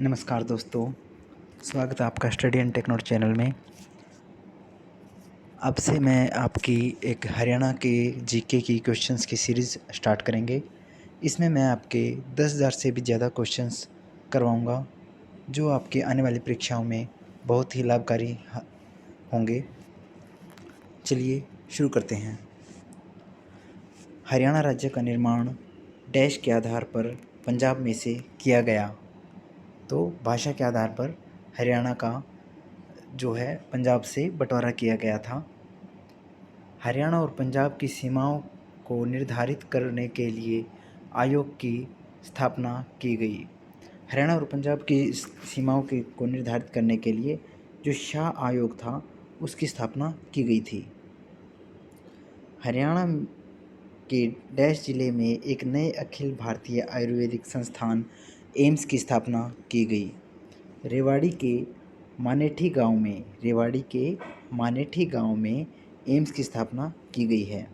नमस्कार दोस्तों, स्वागत है आपका स्टडी एंड टेक्नोलॉजी चैनल में। अब से मैं आपकी एक हरियाणा के जीके की क्वेश्चंस की सीरीज़ स्टार्ट करेंगे। इसमें मैं आपके 10,000 से भी ज़्यादा क्वेश्चंस करवाऊंगा जो आपके आने वाली परीक्षाओं में बहुत ही लाभकारी होंगे। चलिए शुरू करते हैं। हरियाणा राज्य का निर्माण डैश के आधार पर पंजाब में से किया गया। तो भाषा के आधार पर हरियाणा का जो है पंजाब से बंटवारा किया गया था। हरियाणा और पंजाब की सीमाओं को निर्धारित करने के लिए आयोग की स्थापना की गई। हरियाणा और पंजाब की सीमाओं को निर्धारित करने के लिए जो शाह आयोग था उसकी स्थापना की गई थी। हरियाणा के डैश जिले में एक नए अखिल भारतीय आयुर्वेदिक संस्थान एम्स की स्थापना की गई। रेवाड़ी के मानेठी गांव में एम्स की स्थापना की गई है।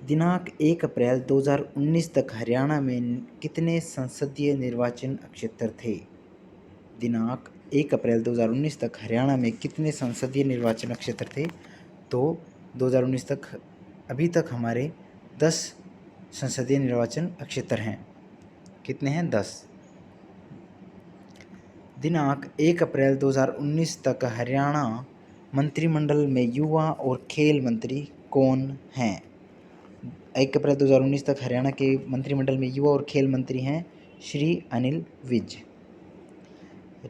दिनांक 1 अप्रैल 2019 तक हरियाणा में कितने संसदीय निर्वाचन क्षेत्र थे? दिनांक 1 अप्रैल 2019 तक हरियाणा में कितने संसदीय निर्वाचन क्षेत्र थे? तो 2019 तक अभी तक हमारे 10 संसदीय निर्वाचन क्षेत्र हैं। कितने हैं? 10। दिनांक 1 अप्रैल 2019 तक हरियाणा मंत्रिमंडल में युवा और खेल मंत्री कौन हैं? 1 अप्रैल 2019 तक हरियाणा के मंत्रिमंडल में युवा और खेल मंत्री हैं श्री अनिल विज।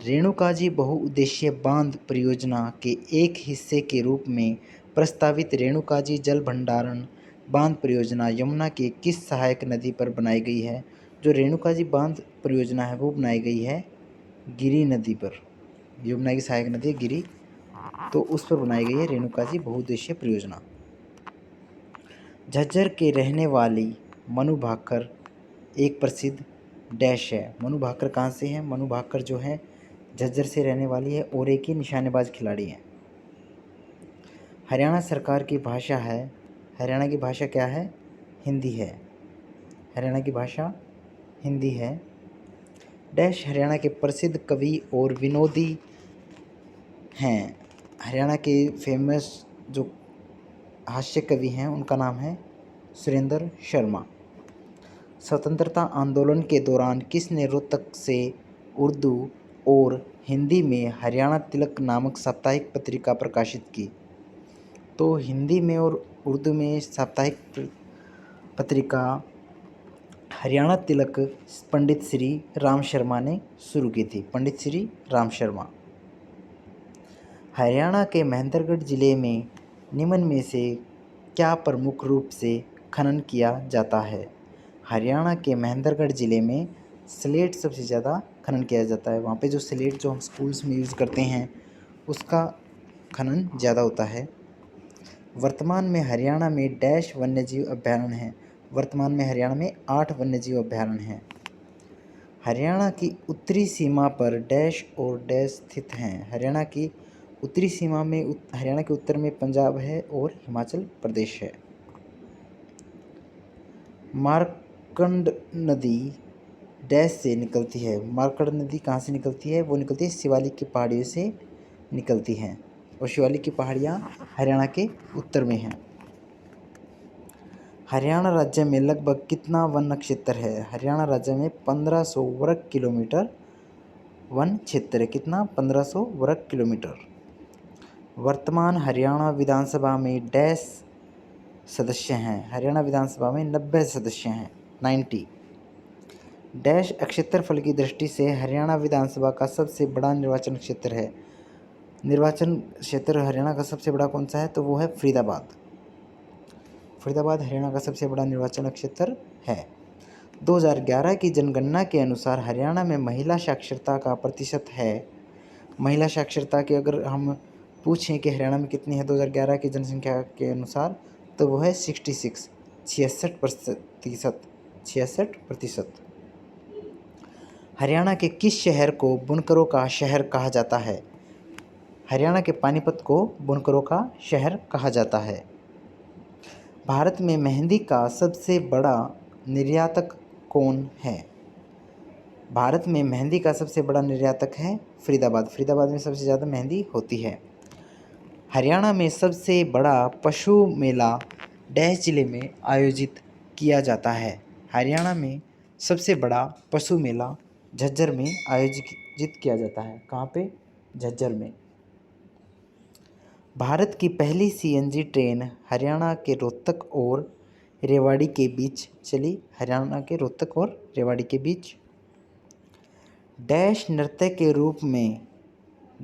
रेणुकाजी बहुउद्देशीय बांध परियोजना के एक हिस्से के रूप में प्रस्तावित रेणुकाजी जल भंडारण बांध परियोजना यमुना के किस सहायक नदी पर बनाई गई है? जो रेणुकाजी बांध परियोजना है वो बनाई गई है गिरी नदी पर। यमुना की सहायक नदी है गिरी, तो उस पर बनाई गई है रेणुकाजी बहुउद्देशीय परियोजना। झज्जर के रहने वाली मनु भाकर एक प्रसिद्ध डैश है। मनु भाकर कहाँ से है? मनु भाकर जो है झज्जर से रहने वाली है और एक ही निशानेबाज खिलाड़ी है। हरियाणा सरकार की भाषा है, हरियाणा की भाषा क्या है? हिंदी है। हरियाणा की भाषा हिंदी है। डैश हरियाणा के प्रसिद्ध कवि और विनोदी हैं। हरियाणा के फेमस जो हास्य कवि हैं उनका नाम है सुरेंद्र शर्मा। स्वतंत्रता आंदोलन के दौरान किसने रोहतक से उर्दू और हिंदी में हरियाणा तिलक नामक साप्ताहिक पत्रिका प्रकाशित की? तो हिंदी में और उर्दू में साप्ताहिक पत्रिका हरियाणा तिलक पंडित श्री राम शर्मा ने शुरू की थी। पंडित श्री राम शर्मा। हरियाणा के महेंद्रगढ़ जिले में निम्न में से क्या प्रमुख रूप से खनन किया जाता है? हरियाणा के महेंद्रगढ़ जिले में स्लेट सबसे ज़्यादा खनन किया जाता है। वहाँ पे जो स्लेट जो हम स्कूल्स में यूज़ करते हैं उसका खनन ज़्यादा होता है। वर्तमान में हरियाणा में डैश वन्यजीव अभयारण्य हैं। वर्तमान में हरियाणा में 8 वन्यजीव अभयारण्य हैं। हरियाणा की उत्तरी सीमा पर डैश और डैश स्थित हैं। हरियाणा की उत्तरी सीमा में हरियाणा के उत्तर में पंजाब है और हिमाचल प्रदेश है। मार्कंड नदी डैश से निकलती है। मार्कंड नदी कहाँ से निकलती है? वो निकलती है शिवालिक की पहाड़ियों से निकलती हैं और शिवालिक की पहाड़ियाँ हरियाणा के उत्तर में हैं। हरियाणा राज्य में लगभग कितना वन क्षेत्र है? हरियाणा राज्य में 1500 वर्ग किलोमीटर वन क्षेत्र है। कितना? 1500 वर्ग किलोमीटर। वर्तमान हरियाणा विधानसभा में डैश सदस्य हैं। हरियाणा विधानसभा में 90 सदस्य हैं, 90। डैश क्षेत्रफल की दृष्टि से हरियाणा विधानसभा का सबसे बड़ा निर्वाचन क्षेत्र है। निर्वाचन क्षेत्र हरियाणा का सबसे बड़ा कौन सा है? तो वो है फरीदाबाद। फरीदाबाद हरियाणा का सबसे बड़ा निर्वाचन क्षेत्र है। 2011 की जनगणना के अनुसार हरियाणा में महिला साक्षरता का प्रतिशत है। महिला साक्षरता की अगर हम पूछें कि हरियाणा में कितनी है 2011 की जनसंख्या के अनुसार, तो वो है 66, 66%। हरियाणा के किस शहर को बुनकरों का शहर कहा जाता है? हरियाणा के पानीपत को बुनकरों का शहर कहा जाता है। भारत में मेहंदी का सबसे बड़ा निर्यातक कौन है? भारत में मेहंदी का सबसे बड़ा निर्यातक है फरीदाबाद। फरीदाबाद में सबसे ज़्यादा मेहंदी होती है। हरियाणा में सबसे बड़ा पशु मेला डैश जिले में आयोजित किया जाता है। हरियाणा में सबसे बड़ा पशु मेला झज्जर में आयोजित किया जाता है। कहाँ पे? झज्जर में। भारत की पहली सीएनजी ट्रेन हरियाणा के रोहतक और रेवाड़ी के बीच चली। हरियाणा के रोहतक और रेवाड़ी के बीच। डैश नृत्य के रूप में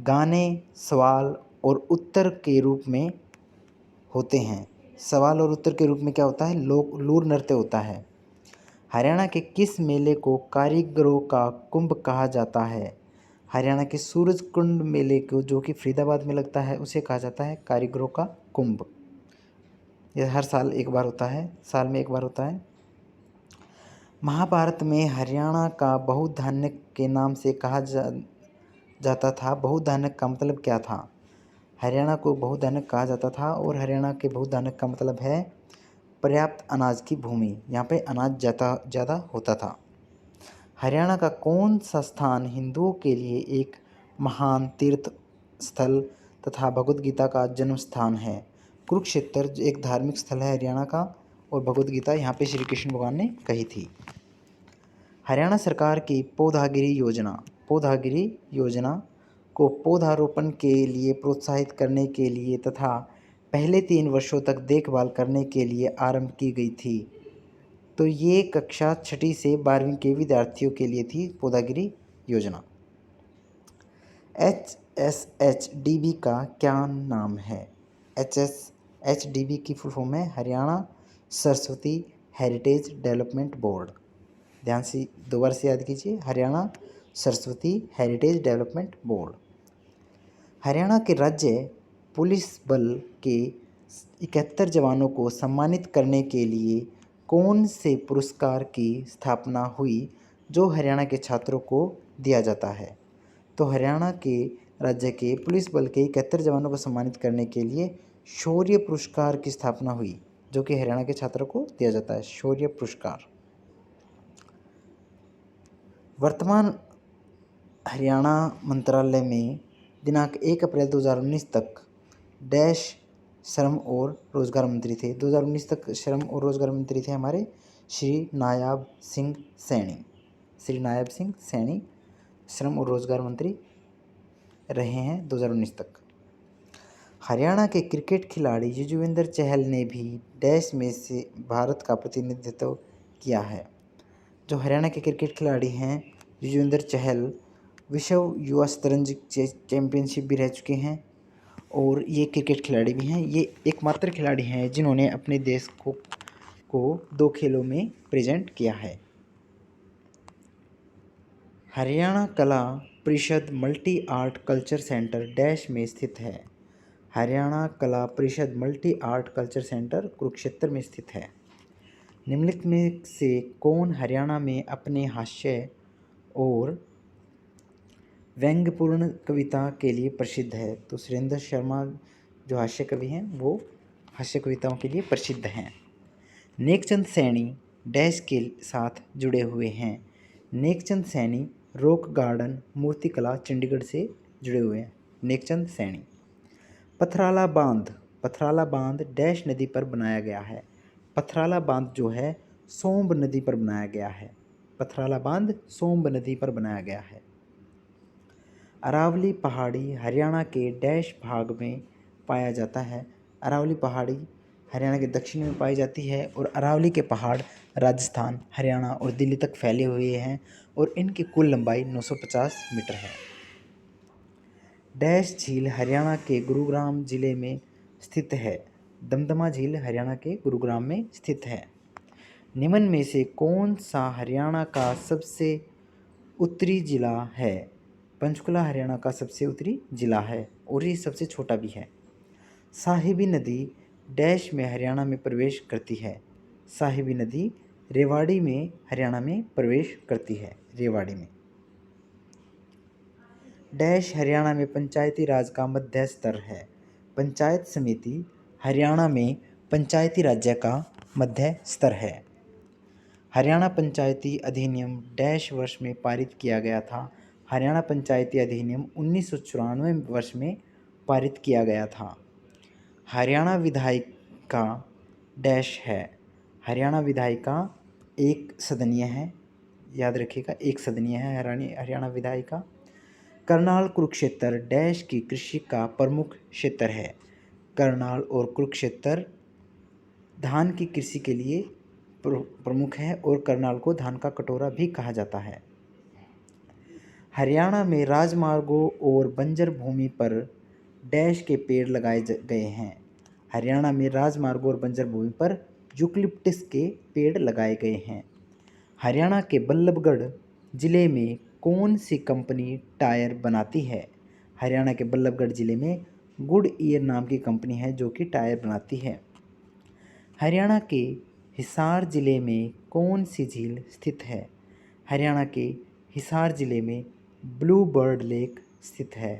गाने सवाल और उत्तर के रूप में होते हैं। सवाल और उत्तर के रूप में क्या होता है? लूर नृत्य होता है। हरियाणा के किस मेले को कारीगरों का कुंभ कहा जाता है? हरियाणा के सूरज कुंड मेले को, जो कि फरीदाबाद में लगता है, उसे कहा जाता है कारीगरों का कुंभ। यह हर साल एक बार होता है, साल में एक बार होता है। महाभारत में हरियाणा का बहुधान्य के नाम से कहा जाता था। बहुधान्य का मतलब क्या था? हरियाणा को बहुधान्य कहा जाता था और हरियाणा के बहुधान्य का मतलब है पर्याप्त अनाज की भूमि। यहाँ पे अनाज ज़्यादा होता था। हरियाणा का कौन सा स्थान हिंदुओं के लिए एक महान तीर्थ स्थल तथा भगवद गीता का जन्म स्थान है? कुरुक्षेत्र एक धार्मिक स्थल है हरियाणा का, और भगवद गीता यहाँ पे श्री कृष्ण भगवान ने कही थी। हरियाणा सरकार की पौधागिरी योजना को पौधारोपण के लिए प्रोत्साहित करने के लिए तथा पहले 3 वर्षों तक देखभाल करने के लिए आरंभ की गई थी। तो ये कक्षा 6ठी से 12वीं के विद्यार्थियों के लिए थी पौधागिरी योजना। HSHDB का क्या नाम है? HSHDB की फुल फॉर्म है Haryana Saraswati heritage development board. ध्यान से 2 बार से याद कीजिए, Haryana Saraswati heritage development board. Haryana के राज्य पुलिस बल के 71 जवानों को सम्मानित करने के लिए कौन से पुरस्कार की स्थापना हुई जो हरियाणा के छात्रों को दिया जाता है? तो हरियाणा के राज्य के पुलिस बल के 71 जवानों को सम्मानित करने के लिए शौर्य पुरस्कार की स्थापना हुई, जो कि हरियाणा के छात्रों को दिया जाता है, शौर्य पुरस्कार। वर्तमान हरियाणा मंत्रालय में दिनांक 1 अप्रैल 2019 तक डैश श्रम और रोजगार मंत्री थे। 2019 तक श्रम और रोजगार मंत्री थे हमारे श्री नायाब सिंह सैनी। श्री नायाब सिंह सैनी श्रम और रोजगार मंत्री रहे हैं 2019 तक। हरियाणा के क्रिकेट खिलाड़ी युजवेंद्र चहल ने भी डैश में से भारत का प्रतिनिधित्व किया है। जो हरियाणा के क्रिकेट खिलाड़ी हैं युजवेंद्र चहल विश्व युवा शतरंज चैंपियनशिप भी रह चुके हैं और ये क्रिकेट खिलाड़ी भी हैं। ये एकमात्र खिलाड़ी हैं जिन्होंने अपने देश को 2 खेलों में प्रेजेंट किया है। हरियाणा कला परिषद multi art culture centre dash में स्थित है। हरियाणा कला परिषद multi art culture centre Kurukshetra में स्थित है। निम्नलिखित में से कौन हरियाणा में अपने हास्य और व्यंग्यपूर्ण कविता के लिए प्रसिद्ध है? तो सुरेंद्र शर्मा जो हास्य कवि हैं वो हास्य कविताओं के लिए प्रसिद्ध हैं। नेकचंद सैनी डैश के साथ जुड़े हुए हैं। नेकचंद सैनी रॉक गार्डन मूर्तिकला चंडीगढ़ से जुड़े हुए हैं। नेकचंद सैनी। पथराला बांध डैश नदी पर बनाया गया है। पथराला बांध जो है सोम्ब नदी पर बनाया गया है। पथराला बांध सोम्ब नदी पर बनाया गया है। अरावली पहाड़ी हरियाणा के डैश भाग में पाया जाता है। अरावली पहाड़ी हरियाणा के दक्षिण में पाई जाती है और अरावली के पहाड़ राजस्थान, हरियाणा और दिल्ली तक फैले हुए हैं और इनकी कुल लंबाई 950 मीटर है। डैश झील हरियाणा के गुरुग्राम जिले में स्थित है। दमदमा झील हरियाणा के गुरुग्राम में स्थित है। निम्न में से कौन सा हरियाणा का सबसे उत्तरी जिला है? पंचकुला हरियाणा का सबसे उत्तरी जिला है और ये सबसे छोटा भी है। साहिबी नदी डैश में हरियाणा में प्रवेश करती है। साहिबी नदी रेवाड़ी में हरियाणा में प्रवेश करती है। रेवाड़ी में। डैश हरियाणा में पंचायती राज का मध्य स्तर है। पंचायत समिति हरियाणा में पंचायती राज्य का मध्य स्तर है। हरियाणा पंचायती अधिनियम डैश वर्ष में पारित किया गया था। हरियाणा पंचायती अधिनियम 1994 वर्ष में पारित किया गया था। हरियाणा विधायिका डैश है। हरियाणा विधायिका एक सदनीय है, याद रखिएगा, एक सदनीय है हरियाणा विधायिका। करनाल कुरुक्षेत्र डैश की कृषि का प्रमुख क्षेत्र है। करनाल और कुरुक्षेत्र धान की कृषि के लिए प्रमुख है और करनाल को धान का कटोरा भी कहा जाता है। हरियाणा में राजमार्गों और बंजर भूमि पर डैश के पेड़ लगाए गए हैं। हरियाणा में राजमार्गों और बंजर भूमि पर यूकलिप्टस के पेड़ लगाए गए हैं। हरियाणा के बल्लभगढ़ जिले में कौन सी कंपनी टायर बनाती है? हरियाणा के बल्लभगढ़ जिले में गुड ईयर नाम की कंपनी है जो कि टायर बनाती है। हरियाणा के हिसार जिले में कौन सी झील स्थित है? हरियाणा के हिसार जिले में ब्लू बर्ड लेक स्थित है।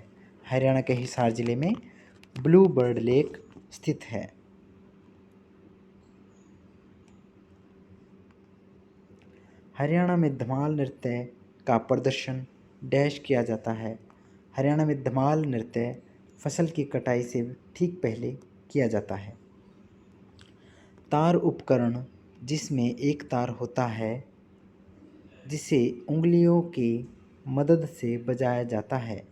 हरियाणा के हिसार जिले में ब्लू बर्ड लेक स्थित है। हरियाणा में धमाल नृत्य का प्रदर्शन डैश किया जाता है। हरियाणा में धमाल नृत्य फसल की कटाई से ठीक पहले किया जाता है। तार उपकरण जिसमें एक तार होता है जिसे उंगलियों की मदद से बजाया जाता है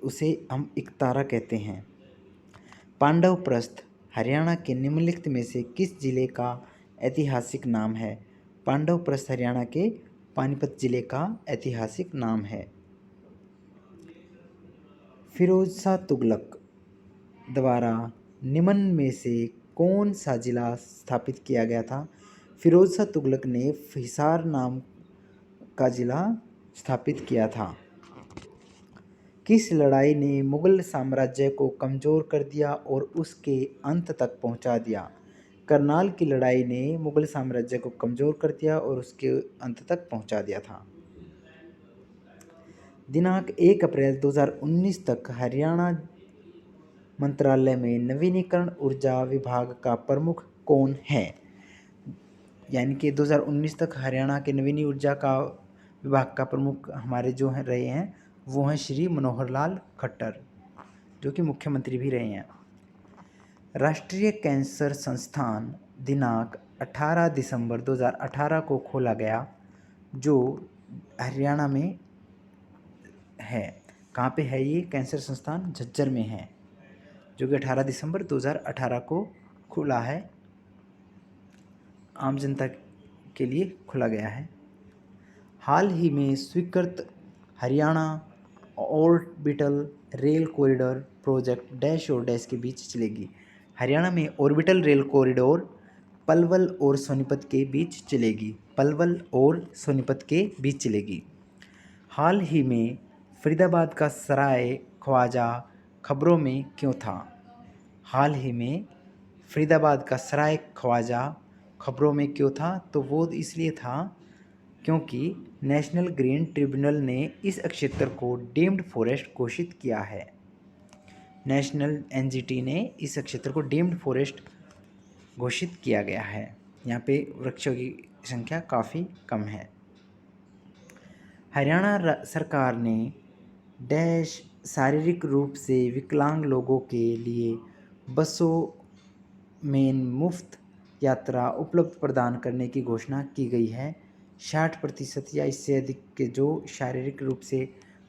उसे हम एकतारा कहते हैं। पांडव प्रस्थ हरियाणा के निम्नलिखित में से किस जिले का ऐतिहासिक नाम है? पांडव प्रस्थ हरियाणा के पानीपत जिले का ऐतिहासिक नाम है। फिरोज शाह तुगलक द्वारा निम्न में से कौन सा जिला स्थापित किया गया था? फिरोज शाह तुगलक ने हिसार नाम का जिला स्थापित किया था। किस लड़ाई ने मुगल साम्राज्य को कमज़ोर कर दिया और उसके अंत तक पहुंचा दिया? करनाल की लड़ाई ने मुगल साम्राज्य को कमज़ोर कर दिया और उसके अंत तक पहुंचा दिया था। दिनांक 1 अप्रैल 2019 तक हरियाणा मंत्रालय में नवीनीकरण ऊर्जा विभाग का प्रमुख कौन है? यानी कि 2019 तक हरियाणा के नवीनी ऊर्जा का विभाग का प्रमुख हमारे जो हैं रहे हैं वो हैं श्री मनोहर लाल खट्टर, जो कि मुख्यमंत्री भी रहे हैं। राष्ट्रीय कैंसर संस्थान दिनांक 18 दिसंबर 2018 को खोला गया, जो हरियाणा में है। कहाँ पे है ये कैंसर संस्थान? झज्जर में है, जो कि 18 दिसंबर 2018 को खुला है, आम जनता के लिए खुला गया है। हाल ही में स्वीकृत Haryana orbital rail corridor project dash और डैश के बीच चलेगी। हरियाणा में ऑर्बिटल रेल कॉरिडोर पलवल और सोनीपत के बीच चलेगी। पलवल और सोनीपत के बीच चलेगी। हाल ही में फरीदाबाद का सराय ख्वाजा खबरों में क्यों था? हाल ही में फरीदाबाद का सराय ख्वाजा खबरों में क्यों था? तो वो इसलिए था क्योंकि नेशनल ग्रीन ट्रिब्यूनल ने इस क्षेत्र को डीम्ड फॉरेस्ट घोषित किया है। नेशनल एनजीटी ने इस क्षेत्र को डीम्ड फॉरेस्ट घोषित किया गया है। यहाँ पे वृक्षों की संख्या काफ़ी कम है। हरियाणा सरकार ने डैश शारीरिक रूप से विकलांग लोगों के लिए बसों में मुफ्त यात्रा उपलब्ध प्रदान करने की घोषणा की गई है। 60% या इससे अधिक के जो शारीरिक रूप से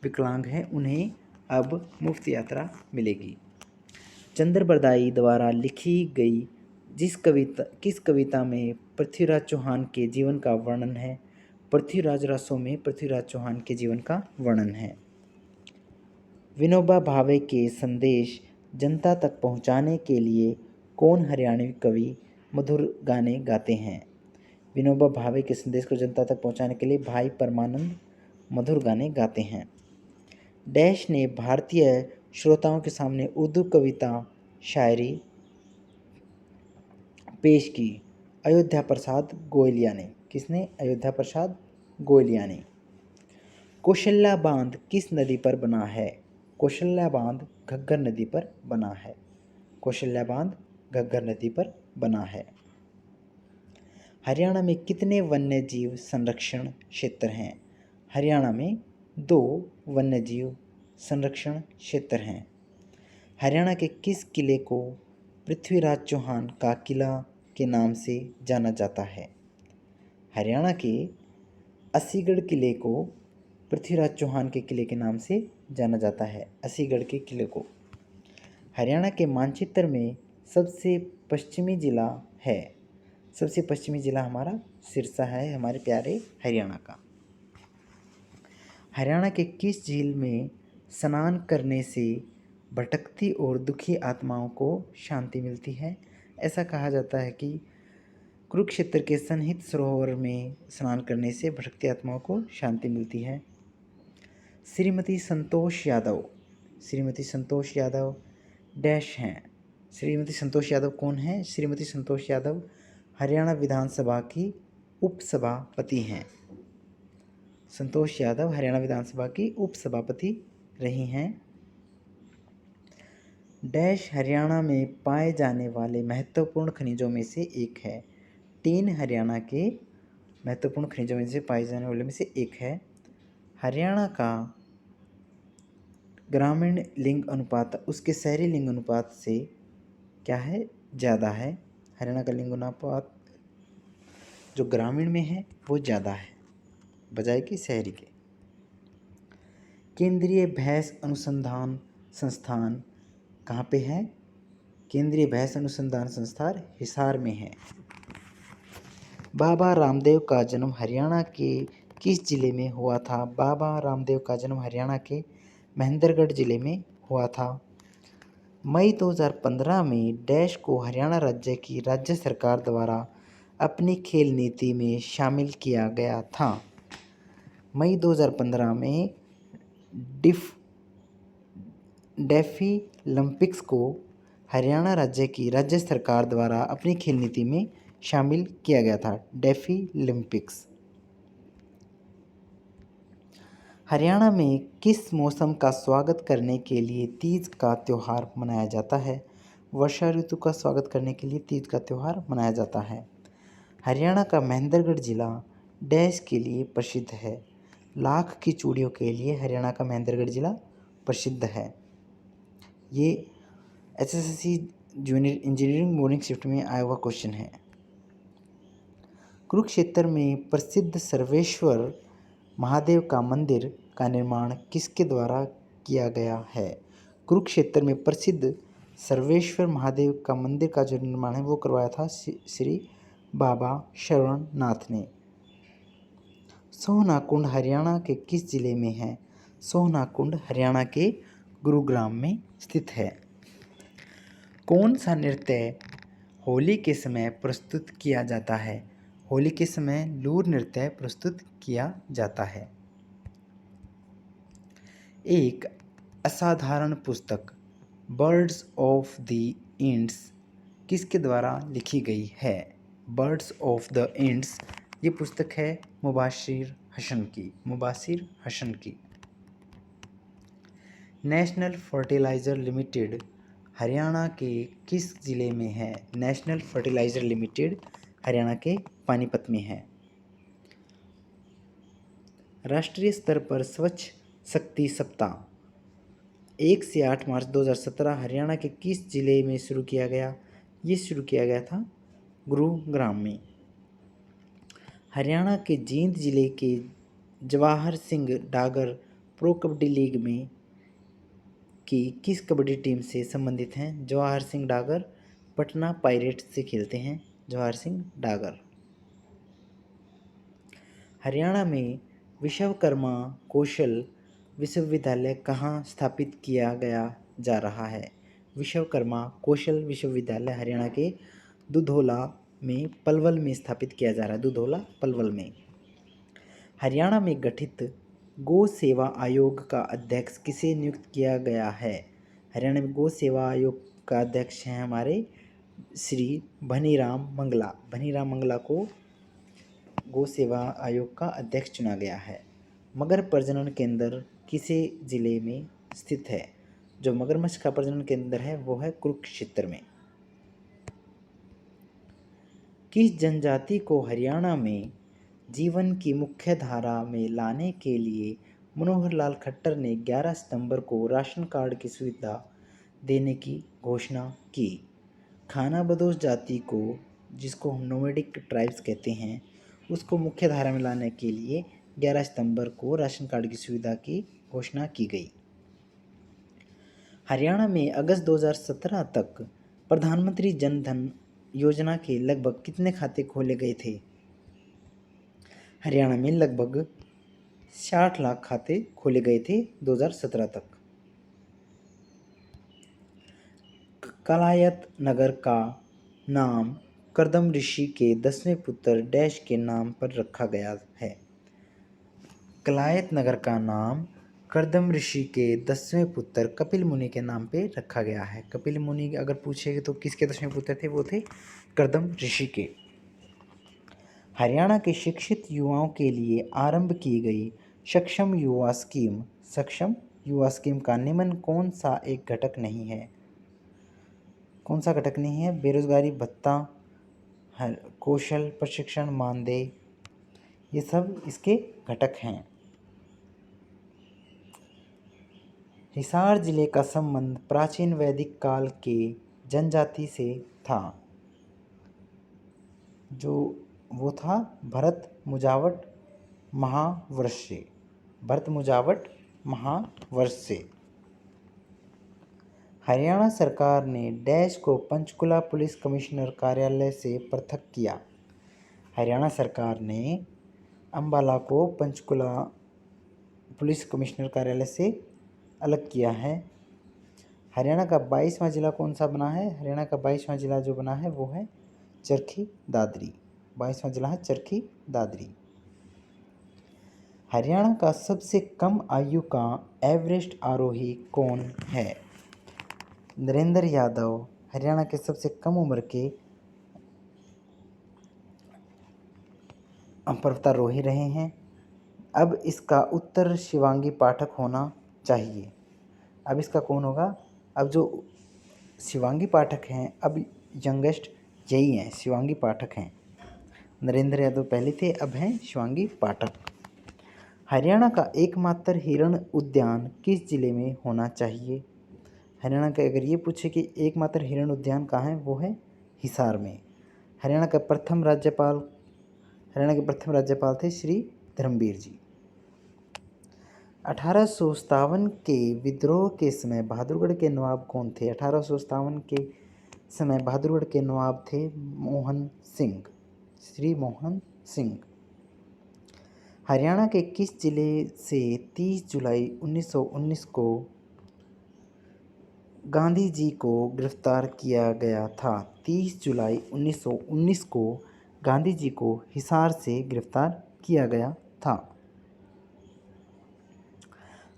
विकलांग हैं उन्हें अब मुफ्त यात्रा मिलेगी। चंद्र बरदाई द्वारा लिखी गई किस कविता में पृथ्वीराज चौहान के जीवन का वर्णन है? पृथ्वीराज रसों में पृथ्वीराज चौहान के जीवन का वर्णन है। विनोबा भावे के संदेश जनता तक पहुंचाने के लिए कौन हरियाणवी कवि मधुर गाने गाते हैं? विनोबा भावे के संदेश को जनता तक पहुंचाने के लिए भाई परमानंद मधुर गाने गाते हैं। डैश ने भारतीय श्रोताओं के सामने उर्दू कविता शायरी पेश की? अयोध्या प्रसाद गोयलिया ने। किसने? अयोध्या प्रसाद गोयलिया ने। कौशल्या बांध किस नदी पर बना है? कौशल्या बांध घग्गर नदी पर बना है। कौशल्या बांध घग्गर नदी पर बना है। हरियाणा में कितने वन्य जीव संरक्षण क्षेत्र हैं? हरियाणा में 2 वन्य जीव संरक्षण क्षेत्र हैं। हरियाणा के किस किले को पृथ्वीराज चौहान का किला के नाम से जाना जाता है? हरियाणा के अस्सीगढ़ किले को पृथ्वीराज चौहान के किले के नाम से जाना जाता है। अस्सीगढ़ के किले को। हरियाणा के मानचित्र में सबसे पश्चिमी जिला है। सबसे पश्चिमी जिला हमारा सिरसा है, हमारे प्यारे हरियाणा का। हरियाणा के किस झील में स्नान करने से भटकती और दुखी आत्माओं को शांति मिलती है? ऐसा कहा जाता है कि कुरुक्षेत्र के सन्निहित सरोवर में स्नान करने से भटकती आत्माओं को शांति मिलती है। श्रीमती संतोष यादव, श्रीमती संतोष यादव डैश हैं। श्रीमती संतोष यादव कौन है? श्रीमती संतोष यादव हरियाणा विधानसभा की उपसभापति हैं। संतोष यादव हरियाणा विधानसभा की उपसभापति रही हैं। डैश हरियाणा में पाए जाने वाले महत्वपूर्ण खनिजों में से एक है। टीन हरियाणा के महत्वपूर्ण खनिजों में से पाए जाने वाले में से एक है। हरियाणा का ग्रामीण लिंग अनुपात उसके शहरी लिंग अनुपात से क्या है? ज़्यादा है। हरियाणा का लिंग अनुपात जो ग्रामीण में है वो ज़्यादा है बजाय कि शहरी के। केंद्रीय भैंस अनुसंधान संस्थान कहाँ पे है? केंद्रीय भैंस अनुसंधान संस्थान हिसार में है। बाबा रामदेव का जन्म हरियाणा के किस जिले में हुआ था? बाबा रामदेव का जन्म हरियाणा के महेंद्रगढ़ जिले में हुआ था। मई 2015 में डैश को हरियाणा राज्य की राज्य सरकार द्वारा अपनी खेल नीति में शामिल किया गया था। मई 2015 में डेफिलम्पिक्स को हरियाणा राज्य की राज्य सरकार द्वारा अपनी खेल नीति में शामिल किया गया था। डेफिलम्पिक्स। हरियाणा में किस मौसम का स्वागत करने के लिए तीज का त्यौहार मनाया जाता है? वर्षा ऋतु का स्वागत करने के लिए तीज का त्यौहार मनाया जाता है। हरियाणा का महेंद्रगढ़ जिला डैश के लिए प्रसिद्ध है। लाख की चूड़ियों के लिए हरियाणा का महेंद्रगढ़ जिला प्रसिद्ध है। ये SSC junior engineering morning shift में आया हुआ क्वेश्चन है। कुरुक्षेत्र में प्रसिद्ध सर्वेश्वर महादेव का मंदिर का निर्माण किसके द्वारा किया गया है? कुरुक्षेत्र में प्रसिद्ध सर्वेश्वर महादेव का मंदिर का जो निर्माण है वो करवाया था श्री बाबा शरवणनाथ ने। सोहना-कुंड हरियाणा के किस जिले में है? सोहना-कुंड हरियाणा के गुरुग्राम में स्थित है। कौन सा नृत्य होली के समय प्रस्तुत किया जाता है? होली के समय लूर नृत्य प्रस्तुत किया जाता है। एक असाधारण पुस्तक बर्ड्स ऑफ द इंड्स किसके द्वारा लिखी गई है? बर्ड्स ऑफ द इंड्स ये पुस्तक है मुबाशिर हसन की। मुबाशिर हसन की। नेशनल फर्टिलाइज़र लिमिटेड हरियाणा के किस जिले में है? नेशनल फर्टिलाइज़र लिमिटेड हरियाणा के पानीपत में है। राष्ट्रीय स्तर पर स्वच्छ शक्ति सप्ताह 1 से 8 मार्च 2017 हरियाणा के किस जिले में शुरू किया गया? ये शुरू किया गया था गुरुग्राम में। हरियाणा के जींद जिले के जवाहर सिंह डागर प्रो कबड्डी लीग में की किस कबड्डी टीम से संबंधित हैं? जवाहर सिंह डागर पटना पायरेट्स से खेलते हैं। जवाहर सिंह डागर। हरियाणा में विश्वकर्मा कौशल विश्वविद्यालय कहाँ स्थापित किया गया जा रहा है? विश्वकर्मा कौशल विश्वविद्यालय हरियाणा के दुधौला में पलवल में स्थापित किया जा रहा है। दुधौला पलवल में। हरियाणा में गठित गौ सेवा आयोग का अध्यक्ष किसे नियुक्त किया गया है? हरियाणा में गौ सेवा आयोग का अध्यक्ष हैं हमारे श्री भनीराम मंगला। भनीराम मंगला को गौ सेवा आयोग का अध्यक्ष चुना गया है। मगर प्रजनन केंद्र किसे जिले में स्थित है? जो मगरमच्छ का प्रजनन केंद्र है वो है कुरुक्षेत्र में। किस जनजाति को हरियाणा में जीवन की मुख्य धारा में लाने के लिए मनोहर लाल खट्टर ने 11 सितंबर को राशन कार्ड की सुविधा देने की घोषणा की? खाना बदोश जाति को, जिसको हम नोमैडिक ट्राइब्स कहते हैं, उसको मुख्य धारा में लाने के लिए 11 सितंबर को राशन कार्ड की सुविधा की घोषणा की गई। हरियाणा में अगस्त 2017 तक प्रधानमंत्री जन धन योजना के लगभग कितने खाते खोले गए थे? हरियाणा में लगभग 60 लाख खाते खोले गए थे 2017 तक। कलायत नगर का नाम कर्दम ऋषि के 10वें पुत्र डैश के नाम पर रखा गया है। कलायत नगर का नाम कर्दम ऋषि के 10वें पुत्र कपिल मुनि के नाम पे रखा गया है। कपिल मुनि अगर पूछेंगे तो किसके 10वें पुत्र थे? वो थे कर्दम ऋषि के। हरियाणा के शिक्षित युवाओं के लिए आरंभ की गई सक्षम युवा स्कीम का निम्न कौन सा एक घटक नहीं है? कौन सा घटक नहीं है? बेरोजगारी भत्ता, कौशल प्रशिक्षण, मानदेय, ये सब इसके घटक हैं। हिसार जिले का संबंध प्राचीन वैदिक काल के जनजाति से था, जो वो था भरत मुजावट महावंश से। हरियाणा सरकार ने डैश को पंचकुला पुलिस कमिश्नर कार्यालय से पृथक किया। हरियाणा सरकार ने अंबाला को पंचकुला पुलिस कमिश्नर कार्यालय से अलग किया है। हरियाणा का 22वां जिला कौन सा बना है? हरियाणा का 22वां जिला जो बना है वो है चरखी दादरी। 22वां जिला है चरखी दादरी। हरियाणा का सबसे कम आयु का एवरेस्ट आरोही कौन है? नरेंद्र यादव हरियाणा के सबसे कम उम्र के पर्वतारोही रहे हैं। अब इसका उत्तर शिवांगी पाठक होना चाहिए। अब इसका कौन होगा? अब जो शिवांगी पाठक हैं, अब यंगेस्ट यही हैं, शिवांगी पाठक हैं। नरेंद्र यादव पहले थे, अब हैं शिवांगी पाठक। हरियाणा का एकमात्र हिरण उद्यान किस जिले में होना चाहिए? हरियाणा का अगर ये पूछे कि एकमात्र हिरण उद्यान कहाँ है, वो है हिसार में। हरियाणा के प्रथम राज्यपाल थे श्री धर्मवीर जी। 1857 के विद्रोह के समय बहादुरगढ़ के नवाब कौन थे? 1857 के समय बहादुरगढ़ के नवाब थे मोहन सिंह, श्री मोहन सिंह। हरियाणा के किस जिले से 30 जुलाई 1919 को गांधी जी को गिरफ्तार किया गया था? 30 जुलाई 1919 को गांधी जी को हिसार से गिरफ्तार किया गया था।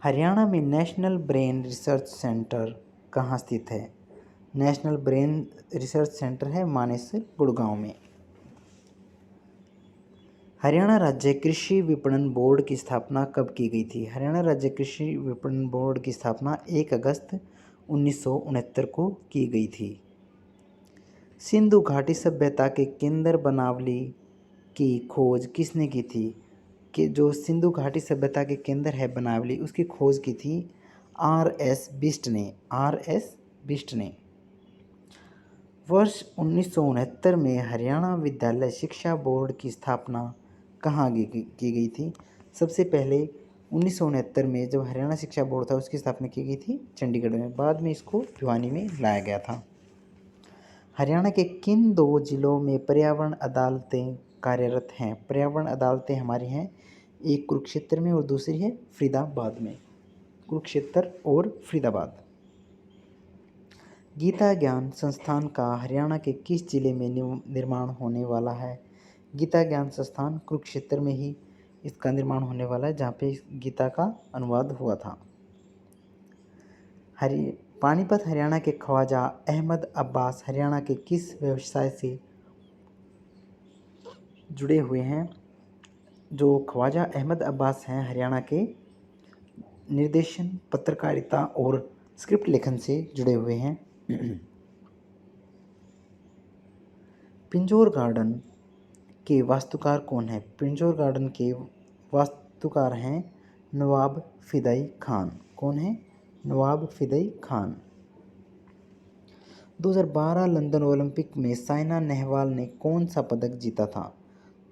हरियाणा में नेशनल ब्रेन रिसर्च सेंटर कहाँ स्थित है? नेशनल ब्रेन रिसर्च सेंटर है मानेसर, गुड़गांव में। हरियाणा राज्य कृषि विपणन बोर्ड की स्थापना कब की गई थी? हरियाणा राज्य कृषि विपणन बोर्ड की स्थापना 1 अगस्त 1969 को की गई थी। सिंधु घाटी सभ्यता के केंद्र बनावली की खोज किसने की थी? कि जो सिंधु घाटी सभ्यता के केंद्र है बनावली, उसकी खोज की थी R.S. बिष्ट ने। वर्ष 1969 में हरियाणा विद्यालय शिक्षा बोर्ड की स्थापना कहाँ की गई थी? सबसे पहले 1969 में जब हरियाणा शिक्षा बोर्ड था उसकी स्थापना की गई थी चंडीगढ़ में, बाद में इसको भिवानी में लाया गया था। हरियाणा के किन 2 जिलों में पर्यावरण अदालतें कार्यरत हैं? पर्यावरण अदालतें हमारी हैं, एक कुरुक्षेत्र में और दूसरी है फरीदाबाद में। कुरुक्षेत्र और फरीदाबाद। गीता ज्ञान संस्थान का हरियाणा के किस जिले में निर्माण होने वाला है? गीता ज्ञान संस्थान कुरुक्षेत्र में ही इसका निर्माण होने वाला है, जहाँ पे गीता का अनुवाद हुआ था। पानीपत हरियाणा के ख्वाजा अहमद अब्बास हरियाणा के किस व्यवसाय से जुड़े हुए हैं? जो ख्वाजा अहमद अब्बास हैं हरियाणा के निर्देशन, पत्रकारिता और स्क्रिप्ट लेखन से जुड़े हुए हैं। पिंजौर गार्डन के वास्तुकार कौन है? पिंजौर गार्डन के वास्तुकार हैं नवाब फिदाई खान। कौन है? नवाब फिदाई खान। 2012 लंदन ओलंपिक में साइना नेहवाल ने कौन सा पदक जीता था?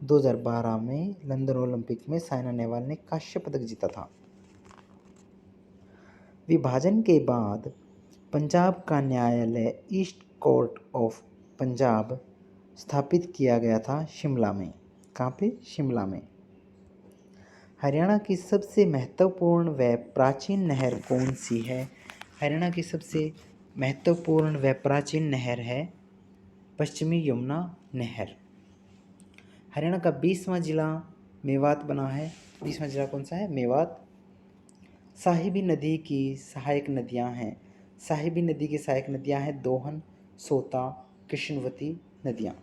2012 में लंदन ओलंपिक में साइना नेहवाल ने कांस्य पदक जीता था। विभाजन के बाद पंजाब का न्यायालय ईस्ट कोर्ट ऑफ पंजाब स्थापित किया गया था शिमला में। कहाँ पे? शिमला में। हरियाणा की सबसे महत्वपूर्ण व प्राचीन नहर कौन सी है? हरियाणा की सबसे महत्वपूर्ण व प्राचीन नहर है पश्चिमी यमुना नहर। हरियाणा का 20वां जिला मेवात बना है। 20वां जिला कौन सा है? मेवात। साहिबी नदी की सहायक नदियां हैं। साहिबी नदी की सहायक नदियां हैं दोहन, सोता, कृष्णवती नदियां।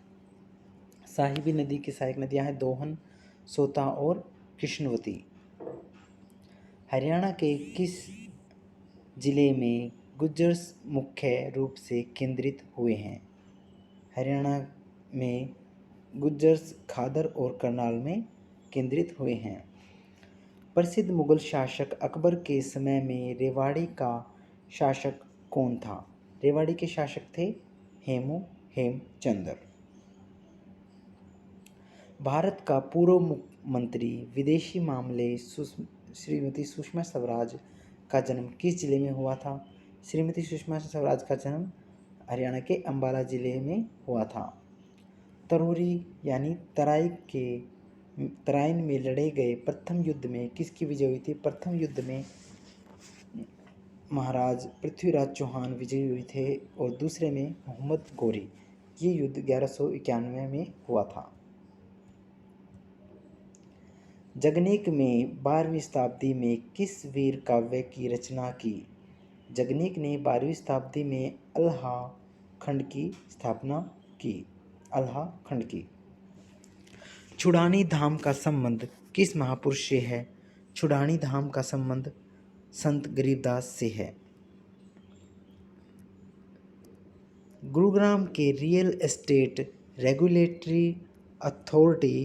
साहिबी नदी की सहायक नदियां हैं दोहन, सोता और कृष्णवती। हरियाणा के किस जिले में गुर्जर मुख्य रूप से केंद्रित हुए हैं? हरियाणा में गुर्जर खादर और करनाल में केंद्रित हुए हैं। प्रसिद्ध मुगल शासक अकबर के समय में रेवाड़ी का शासक कौन था? रेवाड़ी के शासक थे हेमचंद्र। भारत का पूर्व मंत्री विदेशी मामले श्रीमती सुषमा स्वराज का जन्म किस जिले में हुआ था? श्रीमती सुषमा स्वराज का जन्म हरियाणा के अंबाला जिले में हुआ था। तरोरी यानी तराइन में लड़े गए प्रथम युद्ध में किसकी विजय हुई थी? प्रथम युद्ध में महाराज पृथ्वीराज चौहान विजयी हुए थे और दूसरे में मोहम्मद गौरी। ये युद्ध 1191 में हुआ था। जगनेक में 12वीं शताब्दी में किस वीर काव्य की रचना की? जगनेक ने 12वीं शताब्दी में अल्हा खंड की स्थापना की। अल्हा खंड की। छुड़ानी धाम का संबंध किस महापुरुष से है? छुड़ानी धाम का संबंध संत गरीबदास से है। गुरुग्राम के रियल एस्टेट रेगुलेटरी अथॉरिटी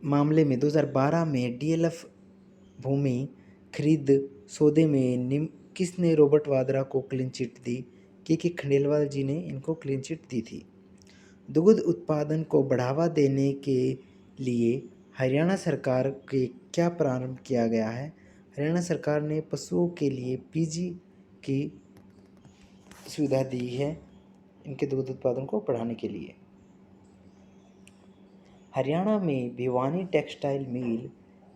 मामले में 2012 में डीएलएफ भूमि खरीद सौदे में किसने रॉबर्ट वाड्रा को क्लीन चिट दी? के खंडेलवाल जी ने इनको क्लीन चिट दी थी। दुग्ध उत्पादन को बढ़ावा देने के लिए हरियाणा सरकार के क्या प्रारंभ किया गया है? हरियाणा सरकार ने पशुओं के लिए पीजी की सुविधा दी है इनके दुग्ध उत्पादन को बढ़ाने के लिए। हरियाणा में भिवानी टेक्सटाइल मिल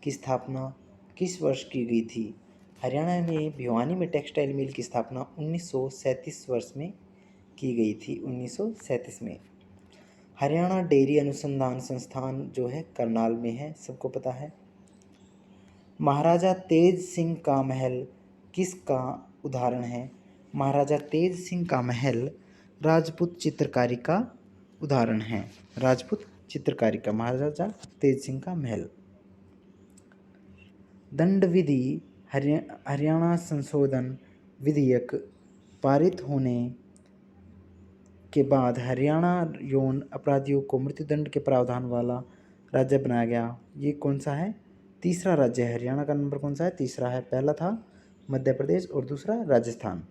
की स्थापना किस वर्ष की गई थी? हरियाणा में भिवानी में टेक्सटाइल मिल की स्थापना 1937 वर्ष में की गई थी। 1937 में। हरियाणा डेयरी अनुसंधान संस्थान जो है करनाल में है, सबको पता है। महाराजा तेज सिंह का महल किसका उदाहरण है? महाराजा तेज सिंह का महल राजपूत चित्रकारी का उदाहरण है। राजपूत चित्रकारी का महाराजा तेज सिंह का महल। दंड विधि हरियाणा संशोधन विधेयक पारित होने के बाद हरियाणा यौन अपराधियों को मृत्युदंड के प्रावधान वाला राज्य बनाया गया। ये कौन सा है? तीसरा राज्य है। हरियाणा का नंबर कौन सा है? तीसरा है। पहला था मध्य प्रदेश और दूसरा राजस्थान।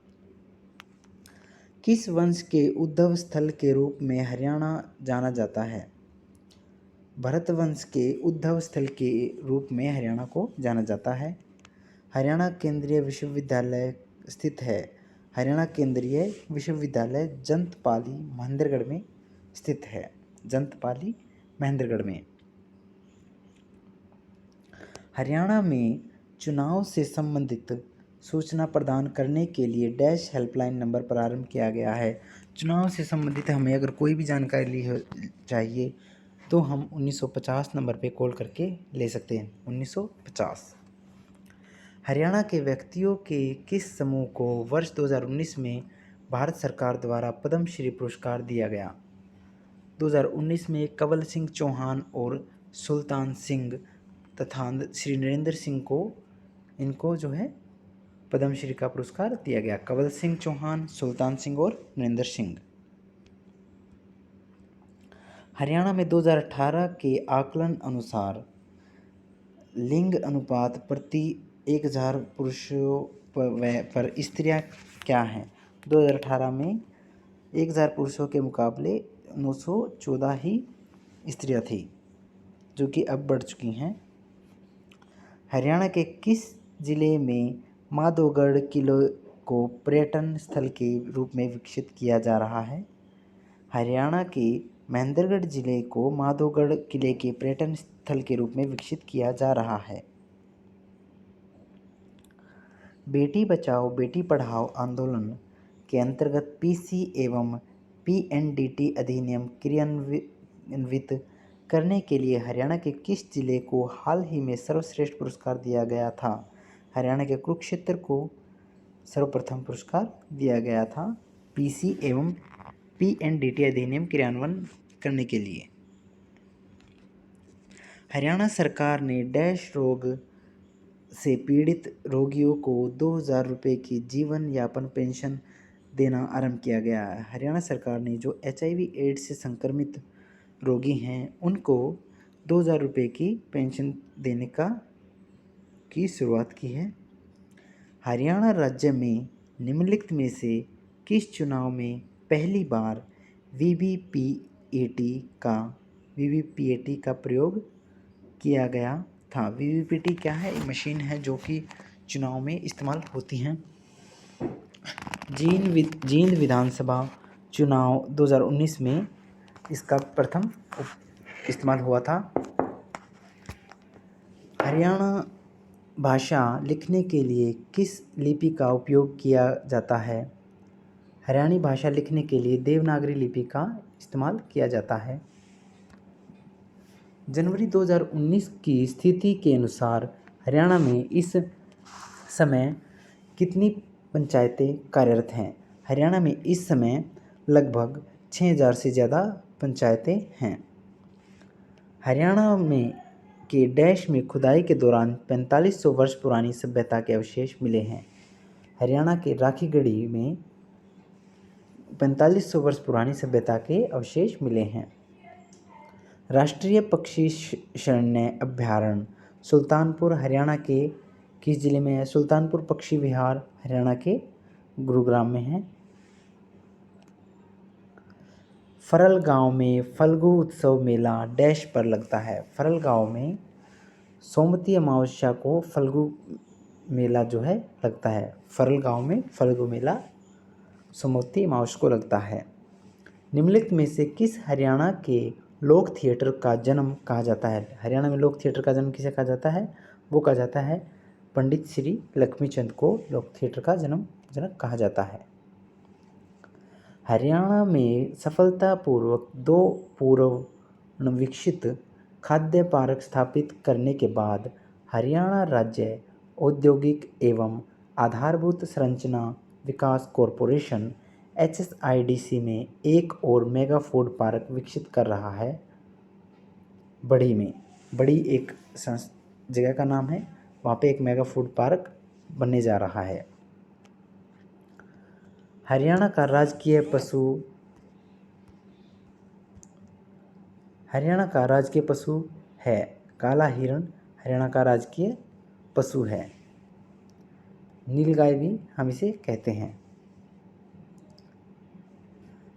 किस वंश के उद्भव स्थल के रूप में हरियाणा जाना जाता है? भरत वंश के उद्भव स्थल के रूप में हरियाणा को जाना जाता है। हरियाणा केंद्रीय विश्वविद्यालय स्थित है। हरियाणा केंद्रीय विश्वविद्यालय जंतपाली महेंद्रगढ़ में स्थित है। जंतपाली महेंद्रगढ़ में। हरियाणा में चुनाव से संबंधित सूचना प्रदान करने के लिए डैश हेल्पलाइन नंबर प्रारंभ किया गया है। चुनाव से संबंधित हमें अगर कोई भी जानकारी चाहिए तो हम 1950 नंबर पे कॉल करके ले सकते हैं। 1950। हरियाणा के व्यक्तियों के किस समूह को वर्ष 2019 में भारत सरकार द्वारा पद्मश्री पुरस्कार दिया गया? 2019 में कंवल सिंह चौहान और सुल्तान सिंह तथा श्री नरेंद्र सिंह को इनको जो है पद्मश्री का पुरस्कार दिया गया। कंवल सिंह चौहान, सुल्तान सिंह और नरेंद्र सिंह। हरियाणा में 2018 के आकलन अनुसार लिंग अनुपात प्रति 1000 पुरुषों पर स्त्रियां क्या हैं? 2018 में 1000 पुरुषों के मुकाबले 914 ही स्त्रियां थी, जो कि अब बढ़ चुकी हैं। हरियाणा के किस जिले में माधोगढ़ किले को पर्यटन स्थल के रूप में विकसित किया जा रहा है? हरियाणा के महेंद्रगढ़ जिले को माधोगढ़ किले के पर्यटन स्थल के रूप में विकसित किया जा रहा है। बेटी बचाओ बेटी पढ़ाओ आंदोलन के अंतर्गत पीसी एवं पीएनडीटी अधिनियम क्रियान्वित करने के लिए हरियाणा के किस जिले को हाल ही में सर्वश्रेष्ठ पुरस्कार दिया गया था? हरियाणा के कुरुक्षेत्र को सर्वप्रथम पुरस्कार दिया गया था पीसी एवं पीएनडीटी अधिनियम क्रियान्वयन करने के लिए। हरियाणा सरकार ने डैश रोग से पीड़ित रोगियों को 2000 रुपये की जीवन यापन पेंशन देना आरंभ किया गया है। हरियाणा सरकार ने जो HIV एड्स से संक्रमित रोगी हैं उनको 2000 रुपये की पेंशन देने की शुरुआत की है। हरियाणा राज्य में निम्नलिखित में से किस चुनाव में पहली बार वीवीपीएटी का प्रयोग किया गया था? वीवीपीएटी क्या है? एक मशीन है जो कि चुनाव में इस्तेमाल होती हैं। जींद विधानसभा चुनाव 2019 में इसका प्रथम इस्तेमाल हुआ था। हरियाणा भाषा लिखने के लिए किस लिपि का उपयोग किया जाता है? हरियाणी भाषा लिखने के लिए देवनागरी लिपि का इस्तेमाल किया जाता है। जनवरी 2019 की स्थिति के अनुसार हरियाणा में इस समय कितनी पंचायतें कार्यरत हैं? हरियाणा में इस समय लगभग 6000 से ज़्यादा पंचायतें हैं। हरियाणा में के डैश में खुदाई के दौरान 4500 वर्ष पुरानी सभ्यता के अवशेष मिले हैं। हरियाणा के राखीगढ़ी में 4500 वर्ष पुरानी सभ्यता के अवशेष मिले हैं। राष्ट्रीय पक्षी शरण्य अभ्यारण्य सुल्तानपुर हरियाणा के किस जिले में है? सुल्तानपुर पक्षी विहार हरियाणा के गुरुग्राम में है। फरल गांव में फल्गु उत्सव मेला डैश पर लगता है। फरल गांव में सोमवती अमावस्या को फल्गु मेला जो है लगता है। फरल गांव में फल्गु मेला सोमवती अमावस्या को लगता है। निम्नलिखित में से किस हरियाणा के लोक थिएटर का जन्म कहा जाता है? हरियाणा में लोक थिएटर का जन्म किसे कहा जाता है? वो कहा जाता है पंडित श्री लक्ष्मीचंद को लोक थिएटर का जनक कहा जाता है। हरियाणा में सफलतापूर्वक 2 पूर्व विकसित खाद्य पार्क स्थापित करने के बाद हरियाणा राज्य औद्योगिक एवं आधारभूत संरचना विकास कॉरपोरेशन HSIDC में एक और मेगा फूड पार्क विकसित कर रहा है। बड़ी में बड़ी एक जगह का नाम है, वहाँ पे एक मेगा फूड पार्क बनने जा रहा है। हरियाणा का राजकीय पशु है काला हिरण। हरियाणा का राजकीय पशु है। नीलगाय भी हम इसे कहते हैं।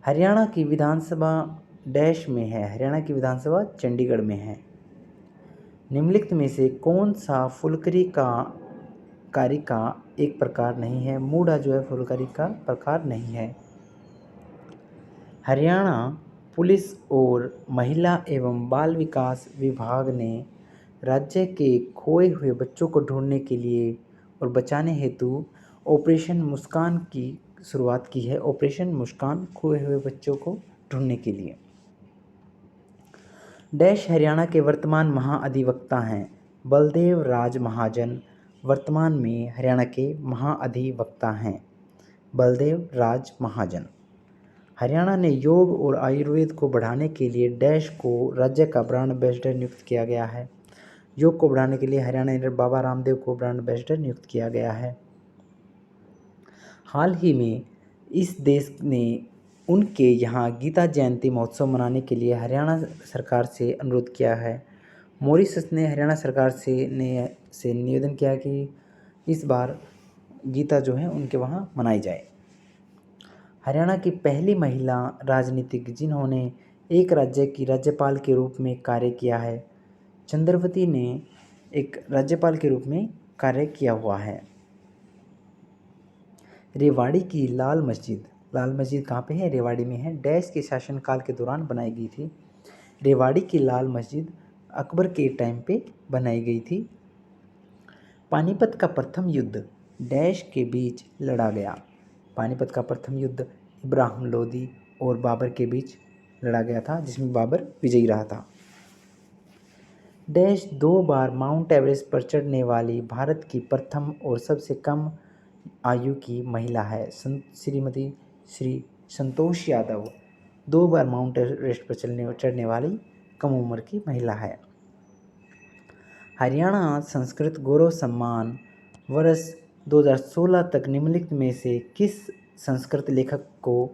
हरियाणा की विधानसभा डैश में है। हरियाणा की विधानसभा चंडीगढ़ में है। निम्नलिखित में से कौन सा फुलकारी का एक प्रकार नहीं है? मूढ़ा जो है फुलकारी का प्रकार नहीं है। हरियाणा पुलिस और महिला एवं बाल विकास विभाग ने राज्य के खोए हुए बच्चों को ढूंढने के लिए और बचाने हेतु ऑपरेशन मुस्कान की शुरुआत की है। ऑपरेशन मुस्कान खोए हुए बच्चों को ढूंढने के लिए। डैश हरियाणा के वर्तमान महाअधिवक्ता हैं। बलदेव राज महाजन वर्तमान में हरियाणा के महाअधिवक्ता हैं। बलदेव राज महाजन। हरियाणा ने योग और आयुर्वेद को बढ़ाने के लिए डैश को राज्य का ब्रांड एम्बेसडर नियुक्त किया गया है। योग को बढ़ाने के लिए हरियाणा ने बाबा रामदेव को ब्रांड एम्बेसडर नियुक्त किया गया है। हाल ही में इस देश ने उनके यहाँ गीता जयंती महोत्सव मनाने के लिए हरियाणा सरकार से अनुरोध किया है। मॉरिशस ने हरियाणा सरकार से निवेदन किया कि इस बार गीता जो है उनके वहाँ मनाई जाए। हरियाणा की पहली महिला राजनीतिज्ञ जिन्होंने एक राज्य की राज्यपाल के रूप में कार्य किया है। चंद्रवती ने एक राज्यपाल के रूप में कार्य किया हुआ है। रेवाड़ी की लाल मस्जिद कहाँ पे है? रेवाड़ी में है। डैश के शासनकाल के दौरान बनाई गई थी। रेवाड़ी की लाल मस्जिद अकबर के टाइम पे बनाई गई थी। पानीपत का प्रथम युद्ध डैश के बीच लड़ा गया। पानीपत का प्रथम युद्ध इब्राहिम लोदी और बाबर के बीच लड़ा गया था, जिसमें बाबर विजयी रहा था। डैश 2 बार माउंट एवरेस्ट पर चढ़ने वाली भारत की प्रथम और सबसे कम आयु की महिला है। श्रीमती श्री संतोष यादव 2 बार माउंट एवरेस्ट पर चढ़ने वाली कम उम्र की महिला है। हरियाणा संस्कृत गौरव सम्मान वर्ष 2016 तक निम्नलिखित में से किस संस्कृत लेखक को